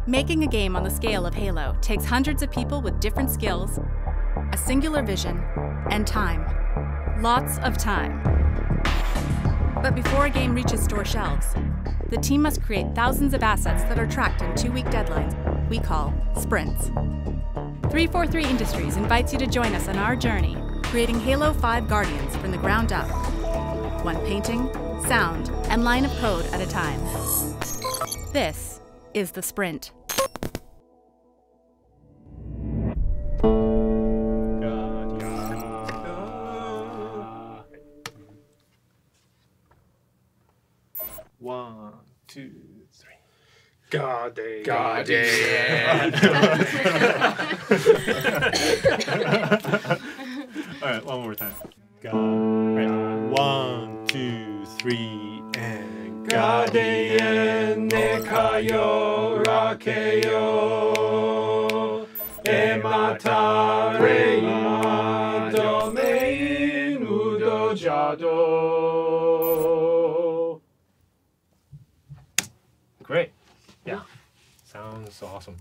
Making a game on the scale of Halo takes hundreds of people with different skills, a singular vision, and time. Lots of time. But before a game reaches store shelves, the team must create thousands of assets that are tracked in 2-week deadlines we call sprints. 343 Industries invites you to join us on our journey, creating Halo 5 Guardians from the ground up. One painting, sound, and line of code at a time. This is the sprint. One, two, three. Guardian. All right, one more time. Right. 1, 2, 3, and Guardian nekayo rakeyo emata reima domain udojado. Great. Yeah. Sounds awesome.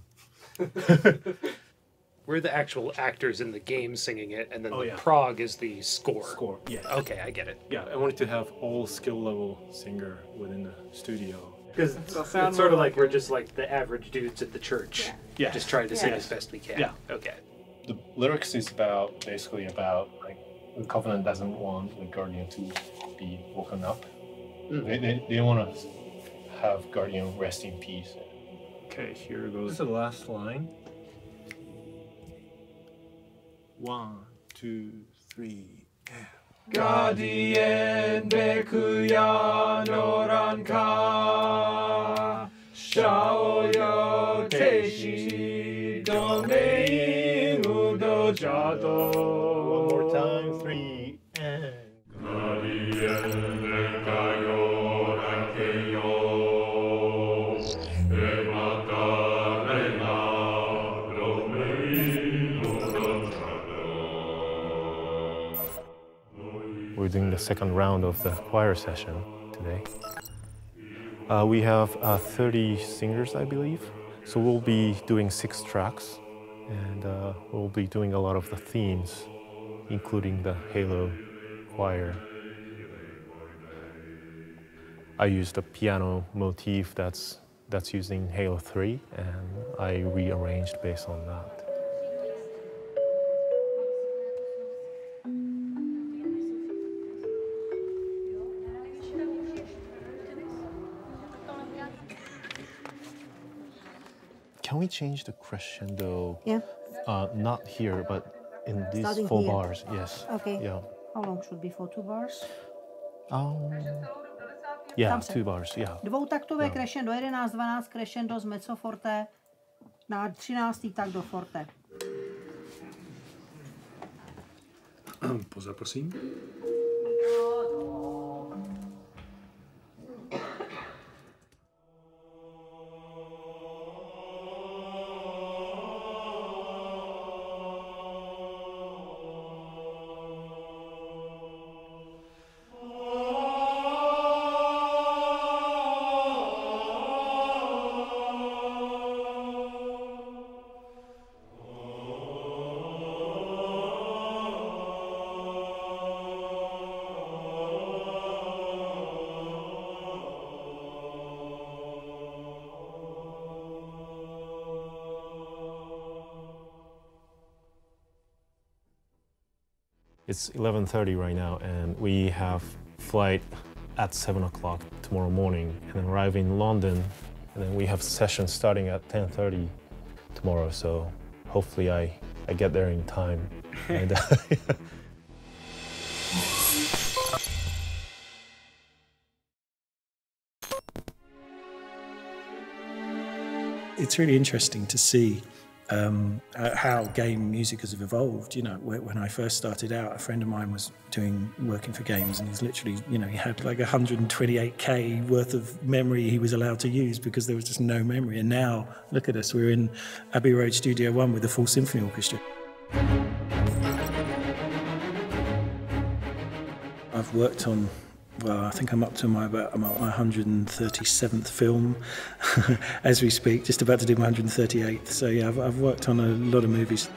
We're the actual actors in the game singing it, and then the yeah. prog is the score. Score, yeah. Okay, I get it. Yeah, I wanted to have all skill level singer within the studio. Because it's sort of like we're just like the average dudes at the church. Yeah. Just trying to sing as best we can. Yeah. Okay. The lyrics is basically about like the Covenant doesn't want the Guardian to be woken up. They want to have Guardian rest in peace. Okay, here goes the last line. 1, 2, 3, and Guardian bekuya noranka shaoyo teishi domain udojado. one more time, 3, and Guardian bekuya rakeyo emata reina domain udojado. we're doing the second round of the choir session today. We have 30 singers, I believe. So we'll be doing 6 tracks, and we'll be doing a lot of the themes, including the Halo choir. I used a piano motif that's used in Halo 3, and I rearranged based on that. Can we change the crescendo? Yeah. Not here, but in these Starting 4 here. bars. Yes. Okay. Yeah. How long should be for 2 bars? Yeah, Tam se. 2 bars. Yeah. Dvoutaktové crescendo, 11, 12 crescendo z mezzo forte na 13. tak do forte. Pozor, prosím. It's 11:30 right now, and we have flight at 7 o'clock tomorrow morning, and then arrive in London, and then we have session starting at 10:30 tomorrow. So hopefully I get there in time. And, It's really interesting to see how game music has evolved. You know, when I first started out, a friend of mine was working for games, and he's literally, you know, he had like 128K worth of memory he was allowed to use because there was just no memory. And now, look at us, we're in Abbey Road Studio 1 with a full symphony orchestra. I've worked on Well, I think I'm up to my 137th film as we speak, just about to do my 138th. So yeah, I've worked on a lot of movies.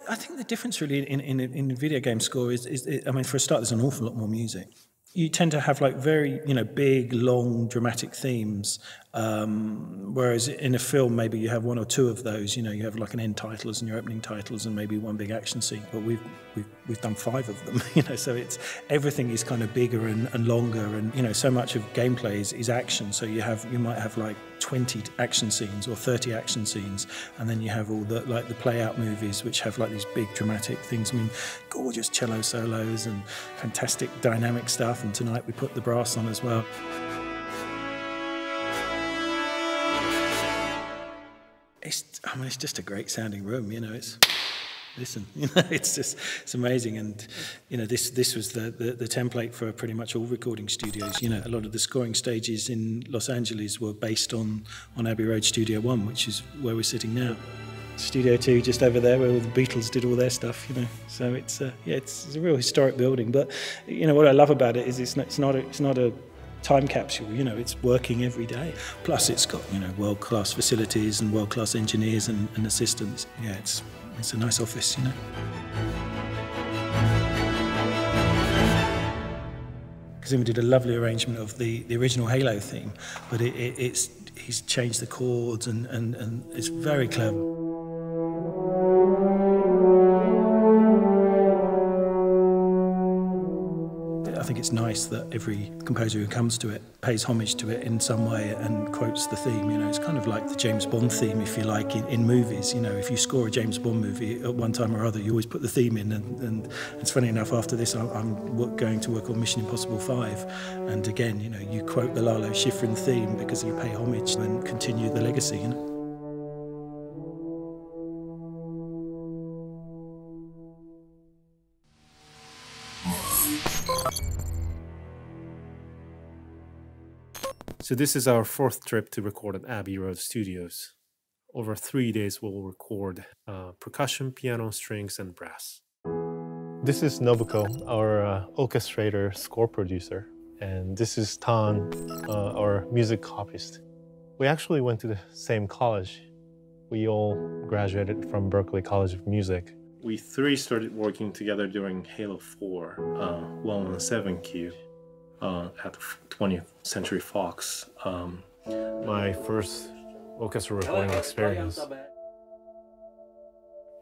I think the difference really in video game score is, I mean, for a start, there's an awful lot more music. You tend to have like very, big, long, dramatic themes, whereas in a film maybe you have one or two of those. You have like an end titles and your opening titles and maybe one big action scene. But we've done 5 of them. So it's everything is kind of bigger and longer, and so much of gameplay is action. So you might have like 20 action scenes or 30 action scenes, and then you have all the play out movies which have like these big dramatic things. I mean, gorgeous cello solos and fantastic dynamic stuff. And tonight we put the brass on as well. It's just a great sounding room. It's amazing. And this was the template for pretty much all recording studios. A lot of the scoring stages in Los Angeles were based on Abbey Road Studio 1, which is where we're sitting now. Studio 2 just over there, where all the Beatles did all their stuff. So it's a real historic building. But what I love about it is it's not a time capsule. It's working every day. Plus it's got world-class facilities and world-class engineers and assistants. Yeah, it's a nice office. Kazuma did a lovely arrangement of the original Halo theme, but he's changed the chords and it's very clever. I think it's nice that every composer who comes to it pays homage to it in some way and quotes the theme. It's kind of like the James Bond theme, if you like, in movies. If you score a James Bond movie at one time or other, you always put the theme in. And it's funny enough, after this, I'm going to work on Mission Impossible 5. And again, you quote the Lalo Schifrin theme because you pay homage and continue the legacy. So this is our 4th trip to record at Abbey Road Studios. Over 3 days we'll record percussion, piano, strings, and brass. This is Nobuko, our orchestrator, score producer. And this is Tan, our music copyist. We actually went to the same college. We all graduated from Berklee College of Music. We 3 started working together during Halo 4, 117Q. At 20th Century Fox, my first orchestra recording experience.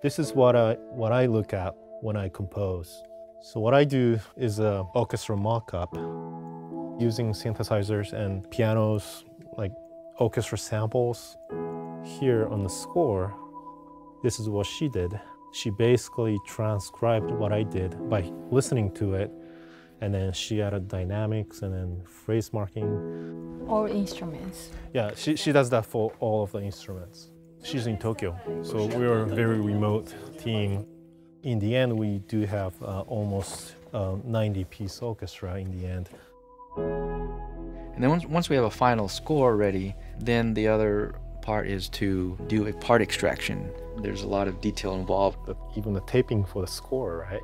This is what I look at when I compose. So what I do is an orchestra mock-up using synthesizers and pianos, like orchestra samples. Here on the score, this is what she did. She basically transcribed what I did by listening to it, and then she added dynamics and then phrase marking. All instruments. Yeah, she does that for all of the instruments. She's in Tokyo, so we're a very remote team. In the end, we do have almost 90-piece orchestra in the end. And then once we have a final score ready, then the other part is to do a part extraction. There's a lot of detail involved. Even the taping for the score, right?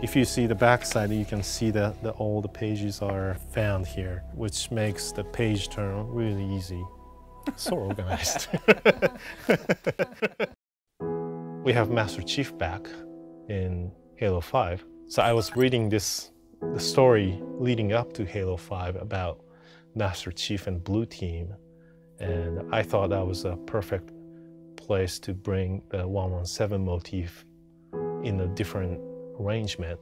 If you see the backside, you can see that all the pages are found here, which makes the page turn really easy. So organized. We have Master Chief back in Halo 5. So I was reading the story leading up to Halo 5 about Master Chief and Blue Team, and I thought that was a perfect place to bring the 117 motif in a different arrangement.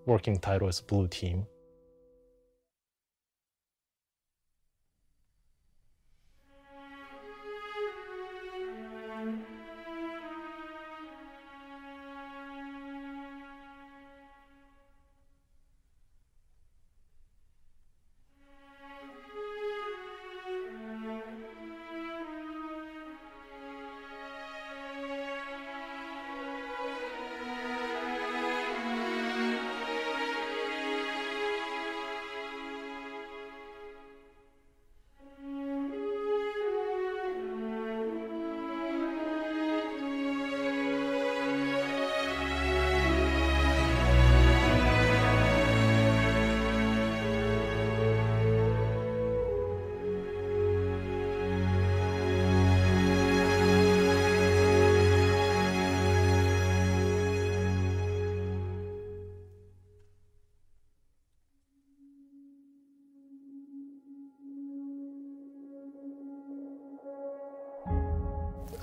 Working title is Blue Team.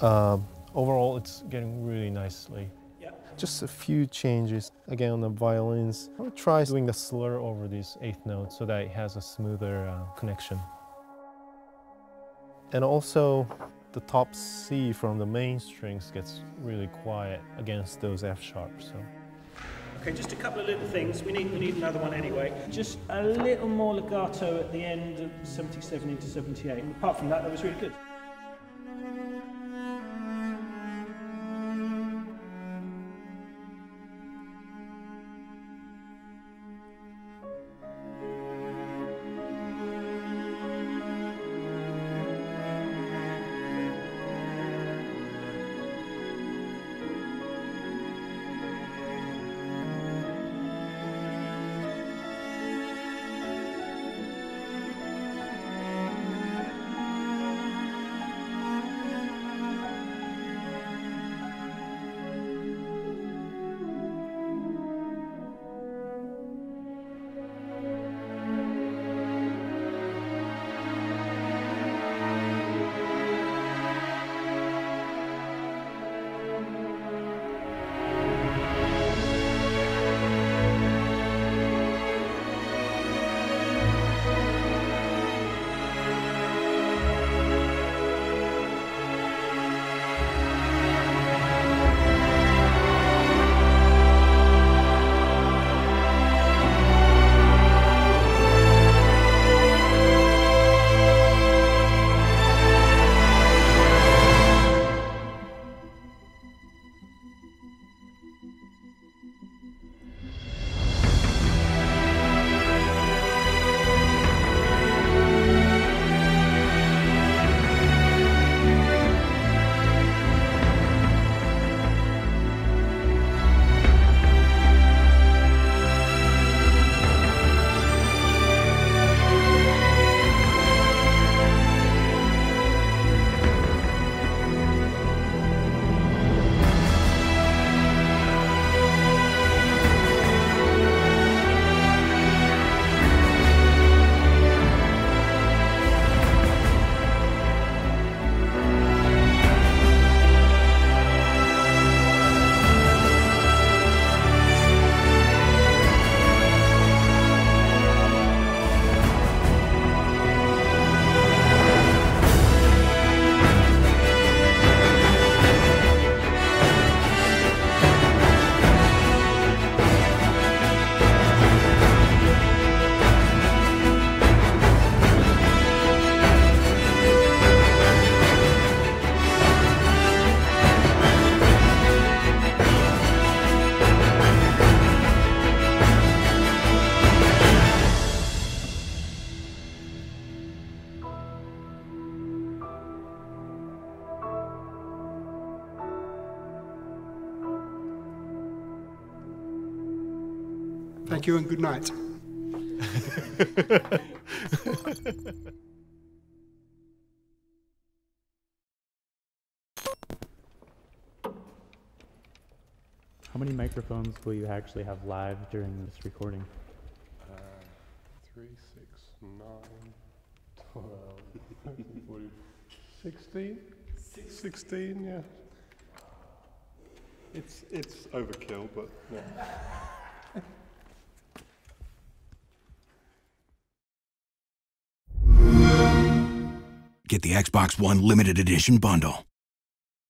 Overall, it's getting really nicely. Yeah. Just a few changes. Again, on the violins, I would try doing the slur over these eighth notes so that it has a smoother connection. And also, the top C from the main strings gets really quiet against those F sharps. So. Okay, just a couple of little things. We need another one anyway. Just a little more legato at the end of 77 into 78. And apart from that, that was really good. Thank you and good night. How many microphones will you actually have live during this recording? 3, 6, 9, 12, 13, 14, 16? 16, yeah. It's overkill, but yeah. Get the Xbox One Limited Edition bundle.